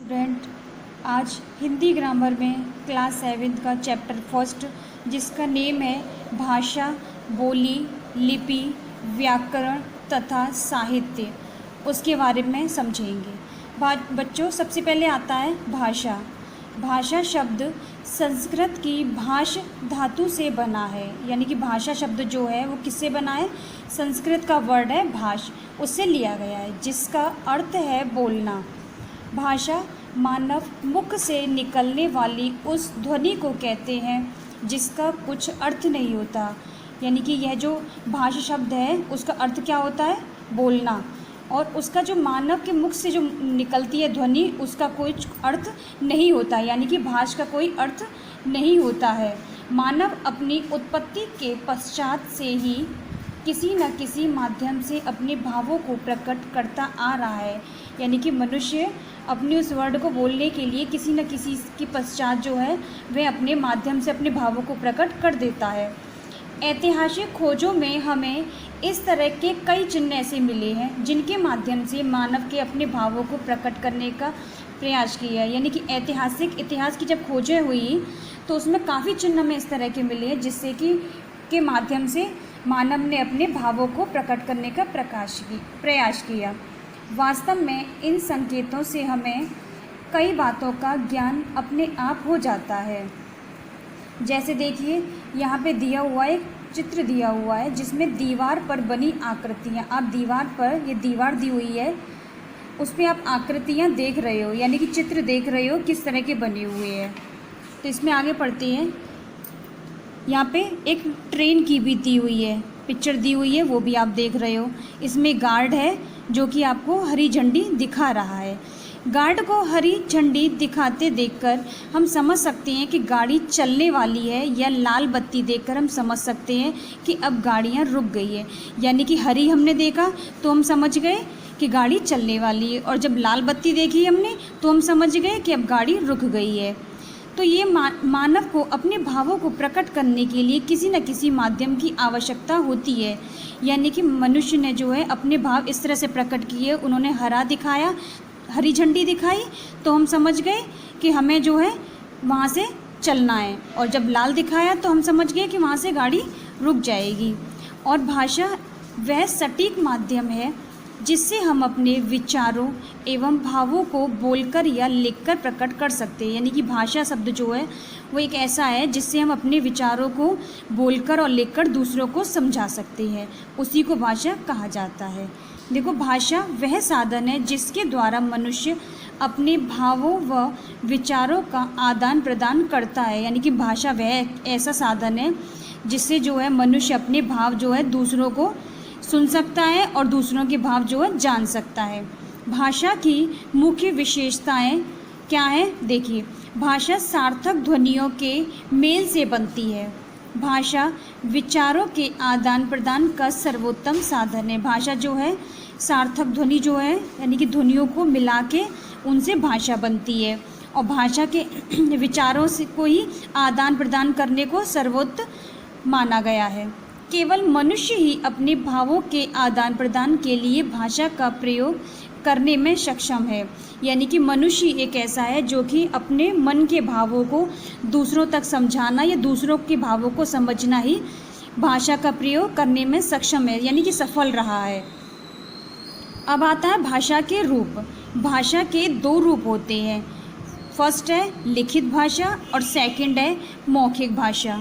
Student, आज Hindi grammar में class 7 का चैप्टर फर्स्ट जिसका नेम है भाषा, बोली, लिपि, व्याकरण तथा साहित्य, उसके बारे में समझेंगे। बच्चों, सबसे पहले आता है भाषा। भाषा शब्द संस्कृत की भाष धातु से बना है, यानी कि भाषा शब्द जो है वो किससे बना है? संस्कृत का वर्ड है भाष, उससे लिया गया है, जिसका अर्थ है बोलना। भाषा मानव मुख से निकलने वाली उस ध्वनि को कहते हैं जिसका कुछ अर्थ नहीं होता, यानी कि यह जो भाषा शब्द है उसका अर्थ क्या होता है? बोलना। और उसका जो मानव के मुख से जो निकलती है ध्वनि उसका कोई अर्थ नहीं होता, यानी कि भाष का कोई अर्थ नहीं होता है। मानव अपनी उत्पत्ति के पश्चात से ही किसी न किसी माध्यम से अपने भावों को प्रकट करता आ रहा है, यानी कि मनुष्य अपने उस वर्ड को बोलने के लिए किसी न किसी के पश्चात जो है वह अपने माध्यम से अपने भावों को प्रकट कर देता है। ऐतिहासिक खोजों में हमें इस तरह के कई चिन्ह ऐसे मिले हैं जिनके माध्यम से मानव के अपने भावों को प्रकट करने का प्रयास किया है, यानी कि ऐतिहासिक इतिहास की जब खोजें हुई तो उसमें काफ़ी चिन्ह हमें इस तरह के मिले हैं जिससे कि के माध्यम से मानव ने अपने भावों को प्रकट करने का प्रयास किया। वास्तव में इन संकेतों से हमें कई बातों का ज्ञान अपने आप हो जाता है। जैसे देखिए, यहाँ पे दिया हुआ एक चित्र दिया हुआ है जिसमें दीवार पर बनी आकृतियाँ, आप दीवार पर, ये दीवार दी हुई है, उस पर आप आकृतियाँ देख रहे हो, यानी कि चित्र देख रहे हो किस तरह के बने हुए हैं। तो इसमें आगे पढ़ते हैं। यहाँ पे एक ट्रेन की भी दी हुई है, पिक्चर दी हुई है, वो भी आप देख रहे हो। इसमें गार्ड है जो कि आपको हरी झंडी दिखा रहा है। गार्ड को हरी झंडी दिखाते देखकर हम समझ सकते हैं कि गाड़ी चलने वाली है, या लाल बत्ती देखकर हम समझ सकते हैं कि अब गाड़ियाँ रुक गई है, यानी कि हरी हमने देखा तो हम समझ गए कि गाड़ी चलने वाली है, और जब लाल बत्ती देखी हमने तो हम समझ गए कि अब गाड़ी रुक गई है। तो ये मानव को अपने भावों को प्रकट करने के लिए किसी न किसी माध्यम की आवश्यकता होती है, यानी कि मनुष्य ने जो है अपने भाव इस तरह से प्रकट किए। उन्होंने हरा दिखाया, हरी झंडी दिखाई तो हम समझ गए कि हमें जो है वहाँ से चलना है, और जब लाल दिखाया तो हम समझ गए कि वहाँ से गाड़ी रुक जाएगी। और भाषा वह सटीक माध्यम है जिससे हम अपने विचारों एवं भावों को बोलकर या लिखकर प्रकट कर सकते हैं, यानी कि भाषा शब्द जो है वो एक ऐसा है जिससे हम अपने विचारों को बोलकर और लिखकर दूसरों को समझा सकते हैं, उसी को भाषा कहा जाता है। देखो, भाषा वह साधन है जिसके द्वारा मनुष्य अपने भावों व विचारों का आदान प्रदान करता है, यानी कि भाषा वह ऐसा साधन है जिससे जो है मनुष्य अपने भाव जो है दूसरों को सुन सकता है और दूसरों के भाव जो है जान सकता है। भाषा की मुख्य विशेषताएं क्या हैं? देखिए, भाषा सार्थक ध्वनियों के मेल से बनती है। भाषा विचारों के आदान प्रदान का सर्वोत्तम साधन है। भाषा जो है सार्थक ध्वनि जो है, यानी कि ध्वनियों को मिला के उनसे भाषा बनती है, और भाषा के विचारों से को ही आदान प्रदान करने को सर्वोत्तम माना गया है। केवल मनुष्य ही अपने भावों के आदान प्रदान के लिए भाषा का प्रयोग करने में सक्षम है, यानी कि मनुष्य एक ऐसा है जो कि अपने मन के भावों को दूसरों तक समझाना या दूसरों के भावों को समझना ही भाषा का प्रयोग करने में सक्षम है, यानी कि सफल रहा है। अब आता है भाषा के रूप। भाषा के दो रूप होते हैं, फर्स्ट है लिखित भाषा और सेकंड है मौखिक भाषा।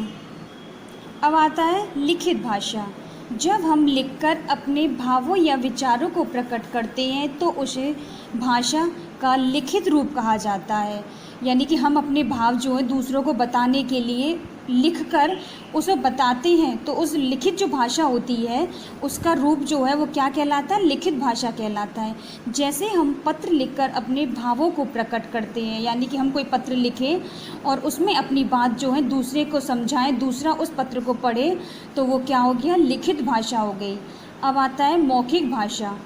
अब आता है लिखित भाषा। जब हम लिखकर अपने भावों या विचारों को प्रकट करते हैं तो उसे भाषा का लिखित रूप कहा जाता है, यानी कि हम अपने भाव जो है दूसरों को बताने के लिए लिखकर उसे बताते हैं, तो उस लिखित जो भाषा होती है उसका रूप जो है वो क्या कहलाता है? लिखित भाषा कहलाता है। जैसे हम पत्र लिखकर अपने भावों को प्रकट करते हैं, यानी कि हम कोई पत्र लिखें और उसमें अपनी बात जो है दूसरे को समझाएं, दूसरा उस पत्र को पढ़े, तो वो क्या हो गया? लिखित भाषा हो गई। अब आता है मौखिक भाषा।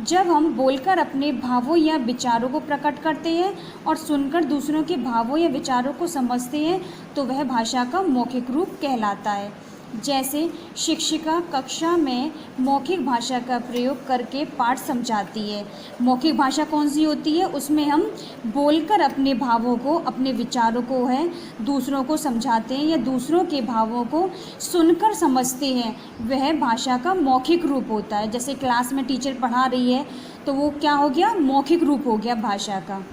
जब हम बोलकर अपने भावों या विचारों को प्रकट करते हैं और सुनकर दूसरों के भावों या विचारों को समझते हैं तो वह भाषा का मौखिक रूप कहलाता है। जैसे शिक्षिका कक्षा में मौखिक भाषा का प्रयोग करके पाठ समझाती है। मौखिक भाषा कौन सी होती है? उसमें हम बोलकर अपने भावों को, अपने विचारों को है दूसरों को समझाते हैं या दूसरों के भावों को सुनकर समझते हैं, वह भाषा का मौखिक रूप होता है। जैसे क्लास में टीचर पढ़ा रही है तो वो क्या हो गया? मौखिक रूप हो गया भाषा का।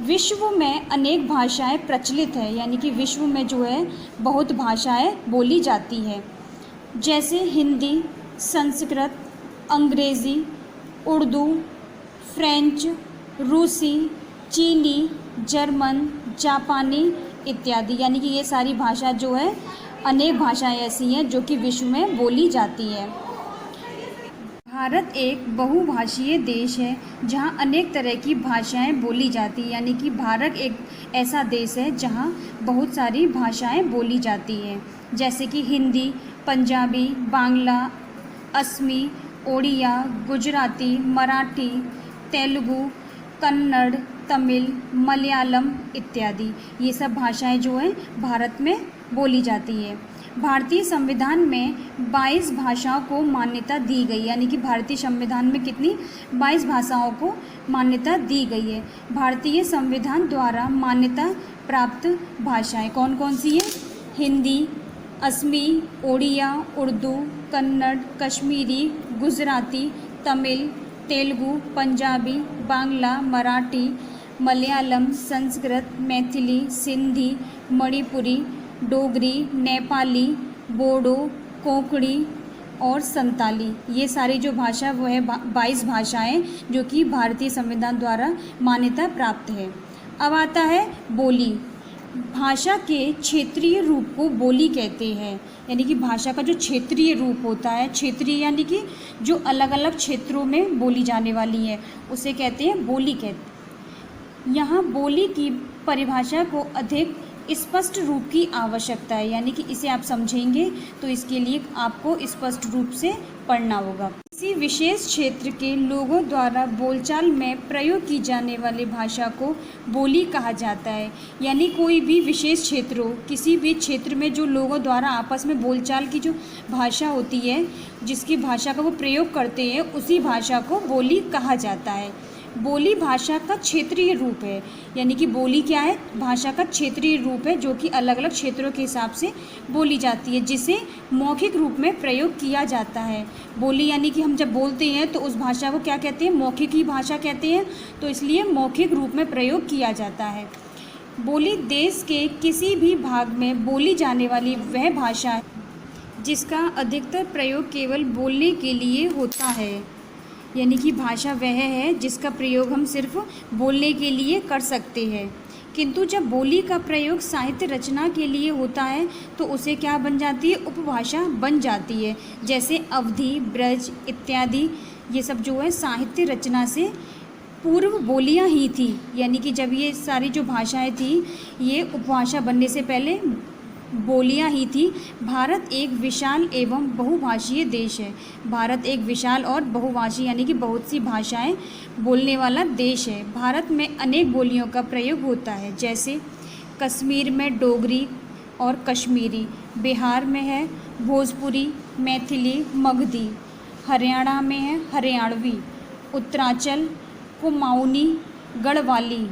विश्व में अनेक भाषाएं प्रचलित है, यानी कि विश्व में जो है बहुत भाषाएं बोली जाती है, जैसे हिंदी, संस्कृत, अंग्रेज़ी, उर्दू, फ्रेंच, रूसी, चीनी, जर्मन, जापानी इत्यादि। यानी कि ये सारी भाषा जो है, अनेक भाषाएं ऐसी हैं जो कि विश्व में बोली जाती है। भारत एक बहुभाषीय देश है जहां अनेक तरह की भाषाएं बोली जाती हैं। यानी कि भारत एक ऐसा देश है जहां बहुत सारी भाषाएं बोली जाती हैं, जैसे कि हिंदी, पंजाबी, बांग्ला, असमी, ओडिया, गुजराती, मराठी, तेलुगु, कन्नड़, तमिल, मलयालम इत्यादि। ये सब भाषाएं जो हैं भारत में बोली जाती है। भारतीय संविधान में 22 भाषाओं को मान्यता दी गई, यानी कि भारतीय संविधान में कितनी? 22 भाषाओं को मान्यता दी गई है। भारतीय संविधान द्वारा मान्यता प्राप्त भाषाएं कौन कौन सी हैं? हिंदी, असमी, ओडिया, उर्दू, कन्नड़, कश्मीरी, गुजराती, तमिल, तेलुगु, पंजाबी, बांग्ला, मराठी, मलयालम, संस्कृत, मैथिली, सिंधी, मणिपुरी, डोगरी, नेपाली, बोडो, कोंकणी और संताली। ये सारी जो भाषा वो है 22 भाषाएं जो कि भारतीय संविधान द्वारा मान्यता प्राप्त है। अब आता है बोली। भाषा के क्षेत्रीय रूप को बोली कहते हैं, यानी कि भाषा का जो क्षेत्रीय रूप होता है, क्षेत्रीय यानी कि जो अलग अलग क्षेत्रों में बोली जाने वाली है, उसे कहते हैं बोली कहते हैं। यहाँ बोली की परिभाषा को अधिक स्पष्ट रूप की आवश्यकता है, यानी कि इसे आप समझेंगे तो इसके लिए आपको स्पष्ट रूप से पढ़ना होगा। किसी विशेष क्षेत्र के लोगों द्वारा बोलचाल में प्रयोग की जाने वाली भाषा को बोली कहा जाता है। यानी कोई भी विशेष क्षेत्र हो, किसी भी क्षेत्र में जो लोगों द्वारा आपस में बोलचाल की जो भाषा होती है, जिसकी भाषा का वो प्रयोग करते हैं, उसी भाषा को बोली कहा जाता है। बोली भाषा का क्षेत्रीय रूप है, यानी कि बोली क्या है? भाषा का क्षेत्रीय रूप है जो कि अलग अलग क्षेत्रों के हिसाब से बोली जाती है, जिसे मौखिक रूप में प्रयोग किया जाता है। बोली यानी कि हम जब बोलते हैं तो उस भाषा को क्या कहते हैं? मौखिक ही भाषा कहते हैं, तो इसलिए मौखिक रूप में प्रयोग किया जाता है। बोली देश के किसी भी भाग में बोली जाने वाली वह भाषा है जिसका अधिकतर प्रयोग केवल बोलने के लिए होता है। यानी कि भाषा वह है जिसका प्रयोग हम सिर्फ बोलने के लिए कर सकते हैं, किंतु जब बोली का प्रयोग साहित्य रचना के लिए होता है तो उसे क्या बन जाती है? उपभाषा बन जाती है। जैसे अवधी, ब्रज इत्यादि, ये सब जो है साहित्य रचना से पूर्व बोलियां ही थी। यानी कि जब ये सारी जो भाषाएं थी, ये उपभाषा बनने से पहले बोलियां ही थी। भारत एक विशाल एवं बहुभाषीय देश है। भारत एक विशाल और बहुभाषी यानी कि बहुत सी भाषाएं बोलने वाला देश है। भारत में अनेक बोलियों का प्रयोग होता है, जैसे कश्मीर में डोगरी और कश्मीरी, बिहार में है भोजपुरी, मैथिली, मगधी, हरियाणा में है हरियाणवी, उत्तरांचल कुमाऊनी, गढ़वाली,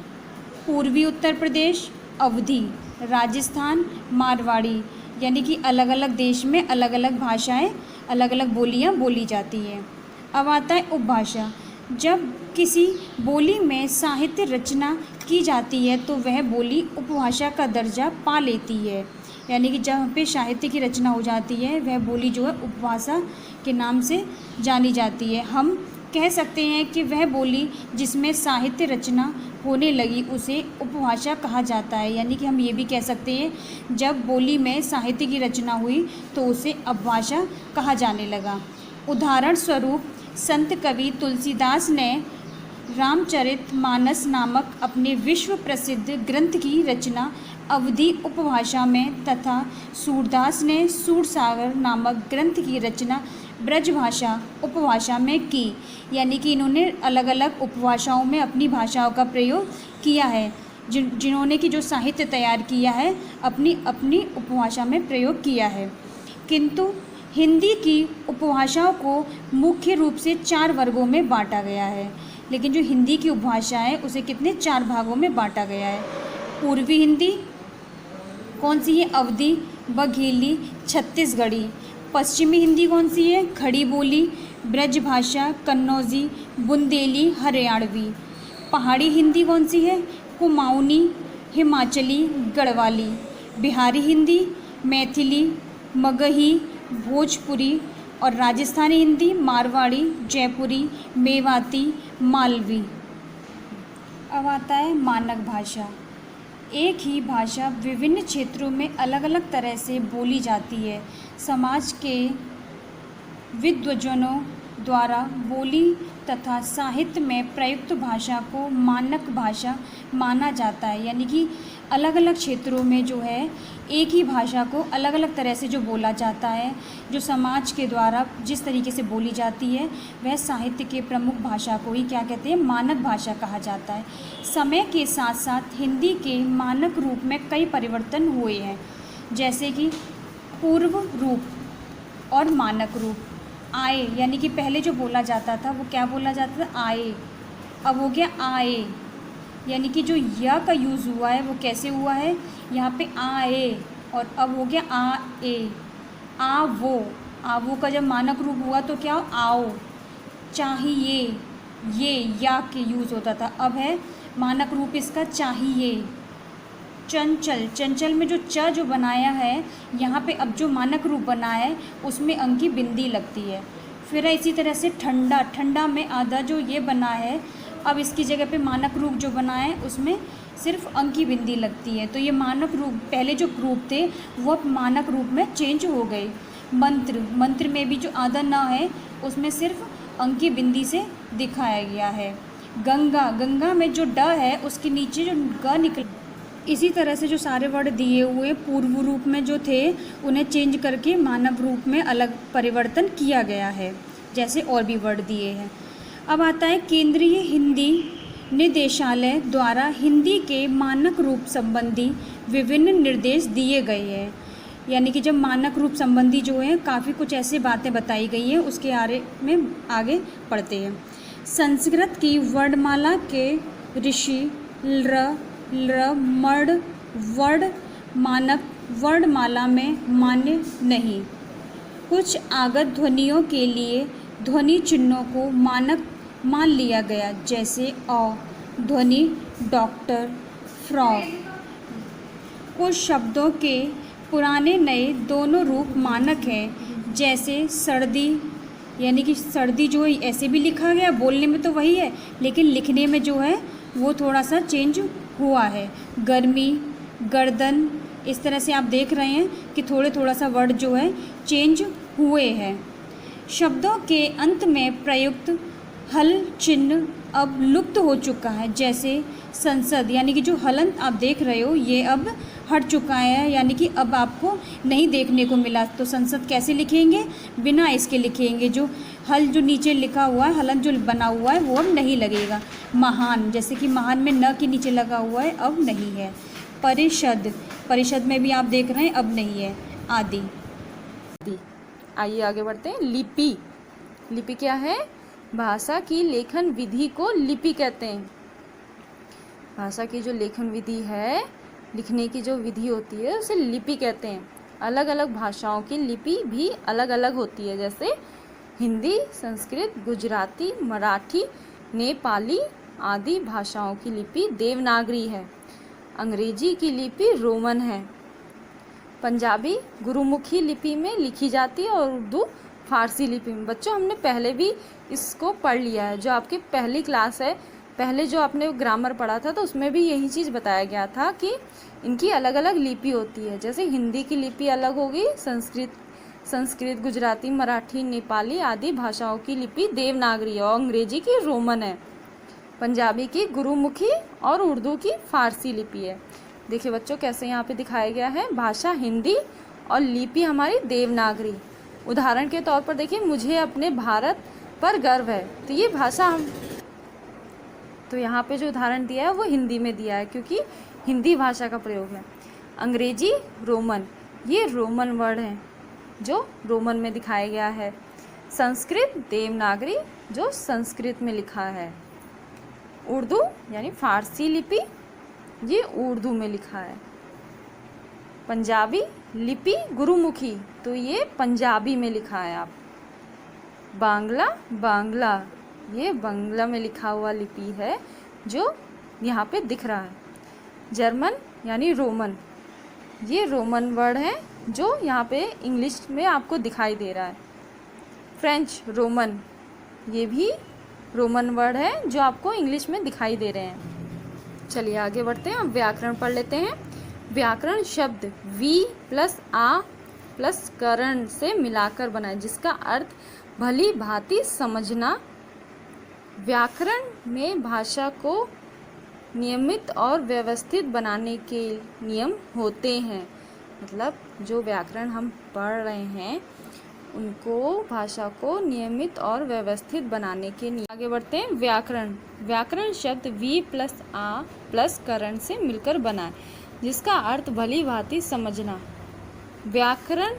पूर्वी उत्तर प्रदेश अवधी, राजस्थान मारवाड़ी। यानी कि अलग अलग देश में अलग अलग भाषाएं, अलग अलग बोलियां बोली जाती हैं। अब आता है उपभाषा। जब किसी बोली में साहित्य रचना की जाती है तो वह बोली उपभाषा का दर्जा पा लेती है। यानी कि जहाँ पे साहित्य की रचना हो जाती है वह बोली जो है उपभाषा के नाम से जानी जाती है। हम कह सकते हैं कि वह बोली जिसमें साहित्य रचना होने लगी उसे उपभाषा कहा जाता है। यानी कि हम ये भी कह सकते हैं जब बोली में साहित्य की रचना हुई तो उसे अपभाषा कहा जाने लगा। उदाहरण स्वरूप संत कवि तुलसीदास ने रामचरितमानस नामक अपने विश्व प्रसिद्ध ग्रंथ की रचना अवधी उपभाषा में तथा सूरदास ने सूरसागर नामक ग्रंथ की रचना ब्रजभाषा उपभाषा में की। यानी कि इन्होंने अलग अलग उपभाषाओं में अपनी भाषाओं का प्रयोग किया है। जिन्होंने कि जो साहित्य तैयार किया है अपनी अपनी उपभाषा में प्रयोग किया है। किंतु हिंदी की उपभाषाओं को मुख्य रूप से 4 वर्गों में बांटा गया है। लेकिन जो हिंदी की उपभाषा है उसे कितने 4 भागों में बांटा गया है। पूर्वी हिंदी कौन सी है? अवधी, बघेली, छत्तीसगढ़ी। पश्चिमी हिंदी कौन सी है? खड़ी बोली, ब्रजभाषा, कन्नौजी, बुंदेली, हरियाणवी। पहाड़ी हिंदी कौन सी है? कुमाऊनी, हिमाचली, गढ़वाली। बिहारी हिंदी मैथिली, मगही, भोजपुरी। और राजस्थानी हिंदी मारवाड़ी, जयपुरी, मेवाती, मालवी। अब आता है मानक भाषा। एक ही भाषा विभिन्न क्षेत्रों में अलग अलग तरह से बोली जाती है। समाज के विद्वजनों द्वारा बोली तथा साहित्य में प्रयुक्त भाषा को मानक भाषा माना जाता है। यानी कि अलग अलग क्षेत्रों में जो है एक ही भाषा को अलग अलग तरह से जो बोला जाता है, जो समाज के द्वारा जिस तरीके से बोली जाती है, वह साहित्य के प्रमुख भाषा को ही क्या कहते हैं? मानक भाषा कहा जाता है। समय के साथ साथ हिंदी के मानक रूप में कई परिवर्तन हुए हैं, जैसे कि पूर्व रूप और मानक रूप आए। यानी कि पहले जो बोला जाता था वो क्या बोला जाता था? आए। अब हो गया आए। यानी कि जो या का यूज़ हुआ है वो कैसे हुआ है? यहाँ पे आए। और अब हो गया आ ए। आवो का जब मानक रूप हुआ तो क्या? आओ। चाहिए, ये या के यूज़ होता था, अब है मानक रूप इसका चाहिए। चंचल, चंचल में जो च जो बनाया है यहाँ पे अब जो मानक रूप बना है उसमें अंक की बिंदी लगती है। फिर है इसी तरह से ठंडा, ठंडा में आधा जो ये बना है अब इसकी जगह पे मानक रूप जो बना है उसमें सिर्फ अंक की बिंदी लगती है। तो ये मानक रूप, पहले जो रूप थे वो अब मानक रूप में चेंज हो गए। मंत्र, मंत्र में भी जो आधा न है उसमें सिर्फ अंक की बिंदी से दिखाया गया है। गंगा, गंगा में जो ड है उसके नीचे जो ग निकल। इसी तरह से जो सारे वर्ड दिए हुए पूर्व रूप में जो थे उन्हें चेंज करके मानव रूप में अलग परिवर्तन किया गया है, जैसे और भी वर्ड दिए हैं। अब आता है केंद्रीय हिंदी निदेशालय द्वारा हिंदी के मानक रूप संबंधी विभिन्न निर्देश दिए गए हैं। यानी कि जब मानक रूप संबंधी जो है काफ़ी कुछ ऐसी बातें बताई गई हैं, उसके आरे में आगे पढ़ते हैं। संस्कृत की वर्णमाला के ऋषि मर्ड वर्ड मानक वर्णमाला में मान्य नहीं। कुछ आगत ध्वनियों के लिए ध्वनि चिन्हों को मानक मान लिया गया, जैसे अ ध्वनि, डॉक्टर, फ्रॉग। कुछ शब्दों के पुराने नए दोनों रूप मानक हैं, जैसे सर्दी, यानी कि सर्दी जो है ऐसे भी लिखा गया, बोलने में तो वही है लेकिन लिखने में जो है वो थोड़ा सा चेंज हुआ है। गर्मी, गर्दन, इस तरह से आप देख रहे हैं कि थोड़ा सा वर्ड जो है चेंज हुए हैं। शब्दों के अंत में प्रयुक्त हल चिन्ह अब लुप्त हो चुका है, जैसे संसद, यानी कि जो हलंत आप देख रहे हो ये अब हट चुका है, यानी कि अब आपको नहीं देखने को मिला। तो संसद कैसे लिखेंगे? बिना इसके लिखेंगे। जो हल जो नीचे लिखा हुआ है, हलंत जो बना हुआ है वो अब नहीं लगेगा। महान, जैसे कि महान में न के नीचे लगा हुआ है, अब नहीं है। परिषद, परिषद में भी आप देख रहे हैं अब नहीं है। आदि। आइए आगे बढ़ते हैं। लिपि, लिपि क्या है? भाषा की लेखन विधि को लिपि कहते हैं। भाषा की जो लेखन विधि है, लिखने की जो विधि होती है उसे लिपि कहते हैं। अलग अलग भाषाओं की लिपि भी अलग अलग होती है, जैसे हिंदी, संस्कृत, गुजराती, मराठी, नेपाली आदि भाषाओं की लिपि देवनागरी है। अंग्रेजी की लिपि रोमन है। पंजाबी गुरुमुखी लिपि में लिखी जाती है और उर्दू फारसी लिपि में। बच्चों हमने पहले भी इसको पढ़ लिया है, जो आपकी पहली क्लास है, पहले जो आपने ग्रामर पढ़ा था तो उसमें भी यही चीज़ बताया गया था कि इनकी अलग अलग लिपि होती है। जैसे हिंदी की लिपि अलग होगी, संस्कृत, गुजराती, मराठी, नेपाली आदि भाषाओं की लिपि देवनागरी है और अंग्रेजी की रोमन है। पंजाबी की गुरुमुखी और उर्दू की फारसी लिपि है। देखिए बच्चों कैसे यहाँ पे दिखाया गया है, भाषा हिंदी और लिपि हमारी देवनागरी। उदाहरण के तौर पर देखिए, मुझे अपने भारत पर गर्व है, तो ये भाषा हम, तो यहाँ पे जो उदाहरण दिया है वो हिंदी में दिया है क्योंकि हिंदी भाषा का प्रयोग है। अंग्रेजी रोमन, ये रोमन वर्ड है। जो रोमन में दिखाया गया है। संस्कृत देवनागरी जो संस्कृत में लिखा है। उर्दू यानी फारसी लिपि ये उर्दू में लिखा है। पंजाबी लिपि गुरुमुखी तो ये पंजाबी में लिखा है। आप बांग्ला बांग्ला ये बांग्ला में लिखा हुआ लिपि है जो यहाँ पे दिख रहा है। जर्मन यानी रोमन ये रोमन वर्ड है जो यहाँ पे इंग्लिश में आपको दिखाई दे रहा है। फ्रेंच रोमन ये भी रोमन वर्ड है जो आपको इंग्लिश में दिखाई दे रहे हैं। चलिए आगे बढ़ते हैं। अब व्याकरण पढ़ लेते हैं। व्याकरण शब्द वी प्लस आ प्लस करण से मिलाकर बना है जिसका अर्थ भली भांति समझना। व्याकरण में भाषा को नियमित और व्यवस्थित बनाने के नियम होते हैं। मतलब जो व्याकरण हम पढ़ रहे हैं उनको भाषा को नियमित और व्यवस्थित बनाने के नियम। आगे बढ़ते हैं। व्याकरण व्याकरण शब्द वी प्लस आ प्लस करण से मिलकर बना है जिसका अर्थ भली भांति समझना। व्याकरण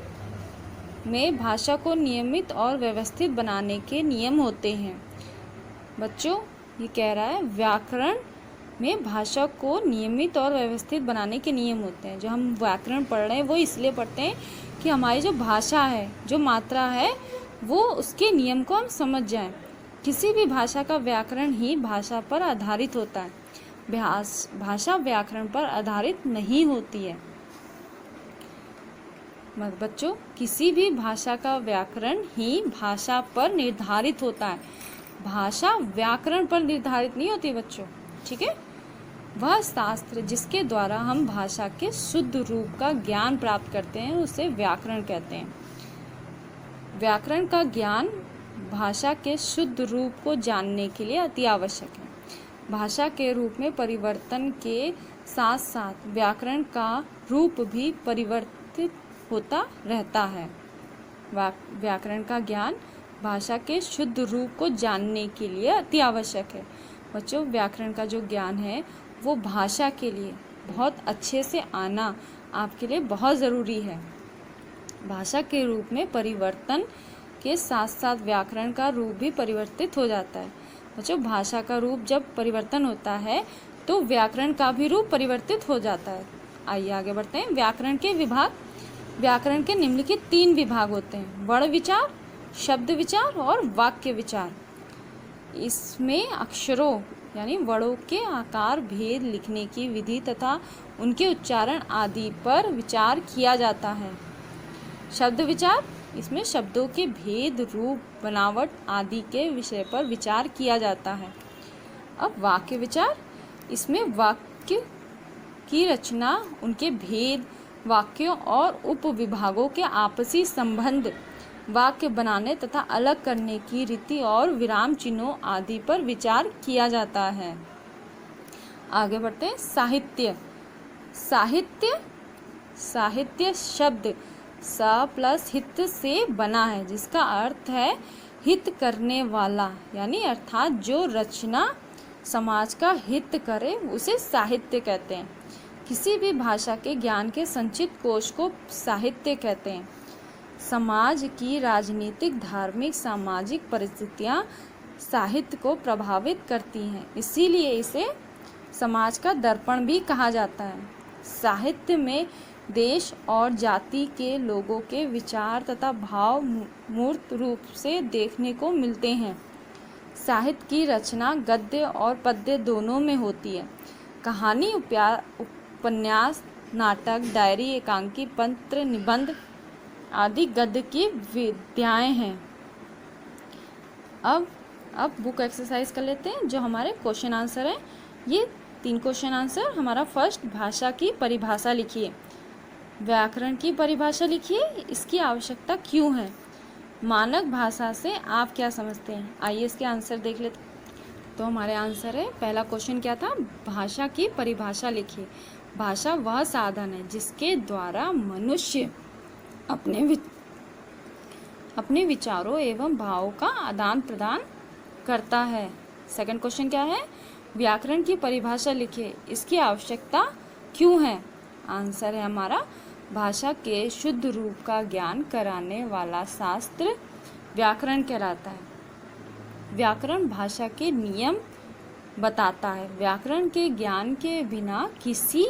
में भाषा को नियमित और व्यवस्थित बनाने के नियम होते हैं। बच्चों ये कह रहा है व्याकरण में भाषा को नियमित और व्यवस्थित बनाने के नियम होते हैं। जो हम व्याकरण पढ़ रहे हैं वो इसलिए पढ़ते हैं कि हमारी जो भाषा है जो मात्रा है वो उसके नियम को हम समझ जाएं। किसी भी भाषा का व्याकरण ही भाषा पर आधारित होता है। भाषा व्याकरण पर आधारित नहीं होती है। बच्चों किसी भी भाषा का व्याकरण ही भाषा पर निर्धारित होता है। भाषा व्याकरण पर निर्धारित नहीं होती बच्चों, ठीक है। वह शास्त्र जिसके द्वारा हम भाषा के शुद्ध रूप का ज्ञान प्राप्त करते हैं उसे व्याकरण कहते हैं। व्याकरण का ज्ञान भाषा के शुद्ध रूप को जानने के लिए अति आवश्यक है। भाषा के रूप में परिवर्तन के साथ साथ व्याकरण का रूप भी परिवर्तित होता रहता है। व्याकरण का ज्ञान भाषा के शुद्ध रूप को जानने के लिए अति आवश्यक है। बच्चों व्याकरण का जो ज्ञान है वो भाषा के लिए बहुत अच्छे से आना आपके लिए बहुत ज़रूरी है। भाषा के रूप में परिवर्तन के साथ साथ व्याकरण का रूप भी परिवर्तित हो जाता है। बच्चों भाषा का रूप जब परिवर्तन होता है तो व्याकरण का भी रूप परिवर्तित हो जाता है। आइए आगे बढ़ते हैं। व्याकरण के विभाग। व्याकरण के निम्नलिखित 3 विभाग होते हैं: वर्ण विचार, शब्द विचार और वाक्य विचार। इसमें अक्षरों यानी वर्णों के आकार, भेद, लिखने की विधि तथा उनके उच्चारण आदि पर विचार किया जाता है। शब्द विचार इसमें शब्दों के भेद, रूप, बनावट आदि के विषय पर विचार किया जाता है। अब वाक्य विचार इसमें वाक्य की रचना, उनके भेद, वाक्यों और उपविभागों के आपसी संबंध, वाक्य बनाने तथा अलग करने की रीति और विराम चिन्हों आदि पर विचार किया जाता है। आगे बढ़ते हैं। साहित्य। साहित्य साहित्य शब्द स प्लस हित से बना है जिसका अर्थ है हित करने वाला, यानी अर्थात जो रचना समाज का हित करे उसे साहित्य कहते हैं। किसी भी भाषा के ज्ञान के संचित कोश को साहित्य कहते हैं। समाज की राजनीतिक, धार्मिक, सामाजिक परिस्थितियाँ साहित्य को प्रभावित करती हैं, इसीलिए इसे समाज का दर्पण भी कहा जाता है। साहित्य में देश और जाति के लोगों के विचार तथा भाव मूर्त रूप से देखने को मिलते हैं। साहित्य की रचना गद्य और पद्य दोनों में होती है। कहानी, उपन्यास, नाटक, डायरी, एकांकी, पत्र, निबंध आदि गद्य की विधाएं हैं। अब बुक एक्सरसाइज कर लेते हैं। जो हमारे क्वेश्चन आंसर हैं, ये 3 क्वेश्चन आंसर। हमारा फर्स्ट, भाषा की परिभाषा लिखिए। व्याकरण की परिभाषा लिखिए, इसकी आवश्यकता क्यों है। मानक भाषा से आप क्या समझते हैं। आइए इसके आंसर देख लेते हैं। तो हमारे आंसर है, पहला क्वेश्चन क्या था, भाषा की परिभाषा लिखिए। भाषा वह साधन है जिसके द्वारा मनुष्य अपने विचारों एवं भावों का आदान प्रदान करता है। सेकंड क्वेश्चन क्या है, व्याकरण की परिभाषा लिखिए, इसकी आवश्यकता क्यों है। आंसर है हमारा, भाषा के शुद्ध रूप का ज्ञान कराने वाला शास्त्र व्याकरण कहलाता है। व्याकरण भाषा के नियम बताता है। व्याकरण के ज्ञान के बिना किसी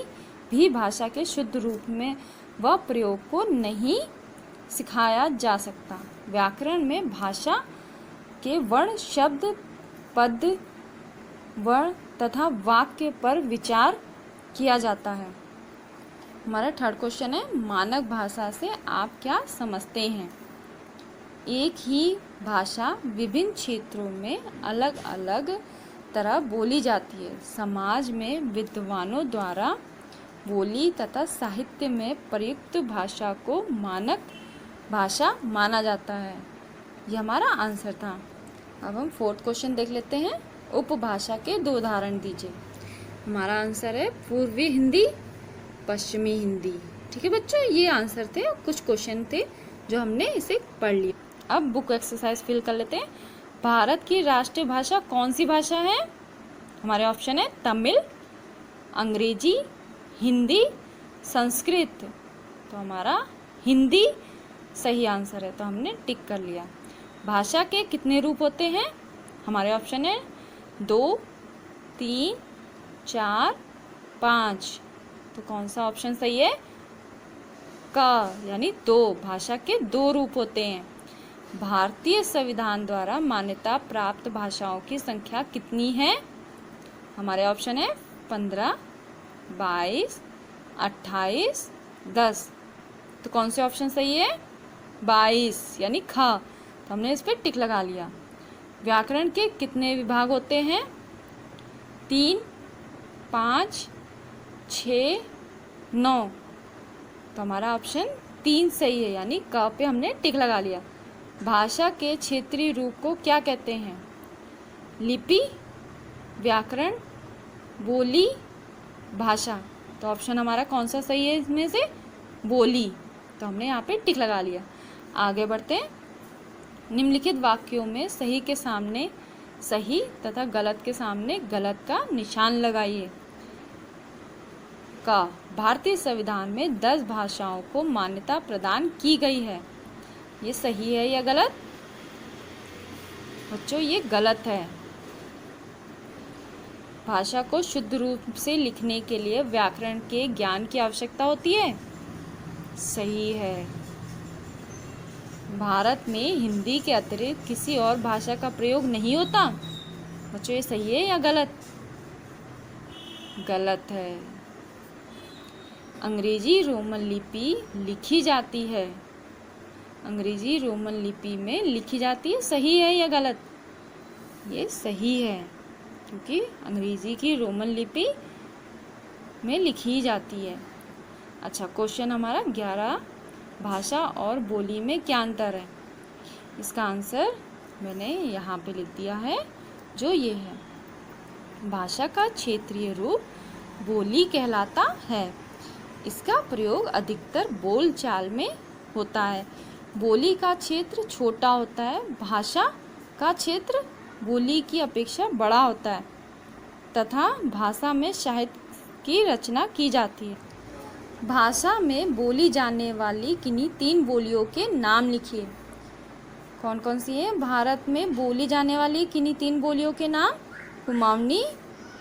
भी भाषा के शुद्ध रूप में व प्रयोग को नहीं सिखाया जा सकता। व्याकरण में भाषा के वर्ण, शब्द, पद, वर्ण तथा वाक्य पर विचार किया जाता है। हमारा थर्ड क्वेश्चन है, मानक भाषा से आप क्या समझते हैं? एक ही भाषा विभिन्न क्षेत्रों में अलग अलग तरह बोली जाती है। समाज में विद्वानों द्वारा बोली तथा साहित्य में प्रयुक्त भाषा को मानक भाषा माना जाता है। यह हमारा आंसर था। अब हम फोर्थ क्वेश्चन देख लेते हैं। उपभाषा के 2 उदाहरण दीजिए। हमारा आंसर है पूर्वी हिंदी, पश्चिमी हिंदी। ठीक है बच्चों, ये आंसर थे। कुछ क्वेश्चन थे जो हमने इसे पढ़ लिया। अब बुक एक्सरसाइज फिल कर लेते हैं। भारत की राष्ट्रीय भाषा कौन सी भाषा है? हमारे ऑप्शन है तमिल, अंग्रेजी, हिंदी, संस्कृत। तो हमारा हिंदी सही आंसर है, तो हमने टिक कर लिया। भाषा के कितने रूप होते हैं? हमारे ऑप्शन है 2, 3, 4, 5। तो कौन सा ऑप्शन सही है? क यानी 2। भाषा के 2 रूप होते हैं। भारतीय संविधान द्वारा मान्यता प्राप्त भाषाओं की संख्या कितनी है? हमारे ऑप्शन है 15, 22, 28, 10। तो कौन से ऑप्शन सही है? 22 यानी ख। तो हमने इस पर टिक लगा लिया। व्याकरण के कितने विभाग होते हैं? 3, 5, 6, 9। तो हमारा ऑप्शन 3 सही है, यानी क पे हमने टिक लगा लिया। भाषा के क्षेत्रीय रूप को क्या कहते हैं? लिपि, व्याकरण, बोली, भाषा। तो ऑप्शन हमारा कौन सा सही है इसमें से? बोली। तो हमने यहाँ पे टिक लगा लिया। आगे बढ़ते हैं। निम्नलिखित वाक्यों में सही के सामने सही तथा गलत के सामने गलत का निशान लगाइए। क, भारतीय संविधान में 10 भाषाओं को मान्यता प्रदान की गई है। ये सही है या गलत? बच्चों ये गलत है। भाषा को शुद्ध रूप से लिखने के लिए व्याकरण के ज्ञान की आवश्यकता होती है। सही है। भारत में हिंदी के अतिरिक्त किसी और भाषा का प्रयोग नहीं होता। बच्चों ये सही है या गलत? गलत है। अंग्रेजी रोमन लिपि लिखी जाती है। अंग्रेजी रोमन लिपि में लिखी जाती है। सही है या गलत? ये सही है, क्योंकि अंग्रेजी की रोमन लिपि में लिखी जाती है। अच्छा, क्वेश्चन हमारा 11, भाषा और बोली में क्या अंतर है? इसका आंसर मैंने यहाँ पे लिख दिया है, जो ये है। भाषा का क्षेत्रीय रूप बोली कहलाता है। इसका प्रयोग अधिकतर बोलचाल में होता है। बोली का क्षेत्र छोटा होता है। भाषा का क्षेत्र बोली की अपेक्षा बड़ा होता है तथा भाषा में साहित्य की रचना की जाती है। भाषा में बोली जाने वाली किन्हीं 3 बोलियों के नाम लिखिए। कौन कौन सी है? भारत में बोली जाने वाली किन्हीं 3 बोलियों के नाम? कुमाऊनी,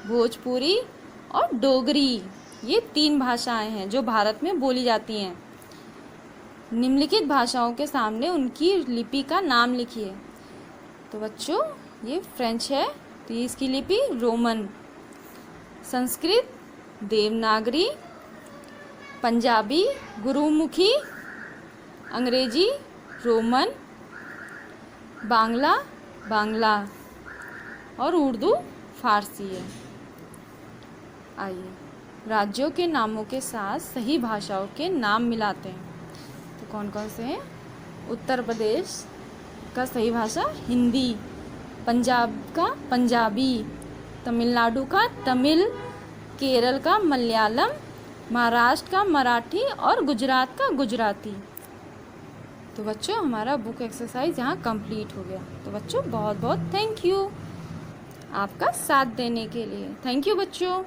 भोजपुरी और डोगरी। ये 3 भाषाएं हैं जो भारत में बोली जाती हैं। निम्नलिखित भाषाओं के सामने उनकी लिपि का नाम लिखिए। तो बच्चों ये फ्रेंच है, तो ये इसकी लिपि रोमन। संस्कृत देवनागरी, पंजाबी गुरुमुखी, अंग्रेजी रोमन, बांग्ला बांग्ला और उर्दू फारसी है। आइए राज्यों के नामों के साथ सही भाषाओं के नाम मिलाते हैं। तो कौन कौन से हैं? उत्तर प्रदेश का सही भाषा हिंदी, पंजाब का पंजाबी, तमिलनाडु का तमिल, केरल का मलयालम, महाराष्ट्र का मराठी और गुजरात का गुजराती। तो बच्चों हमारा बुक एक्सरसाइज यहाँ कंप्लीट हो गया। तो बच्चों बहुत बहुत थैंक यू आपका साथ देने के लिए। थैंक यू बच्चों।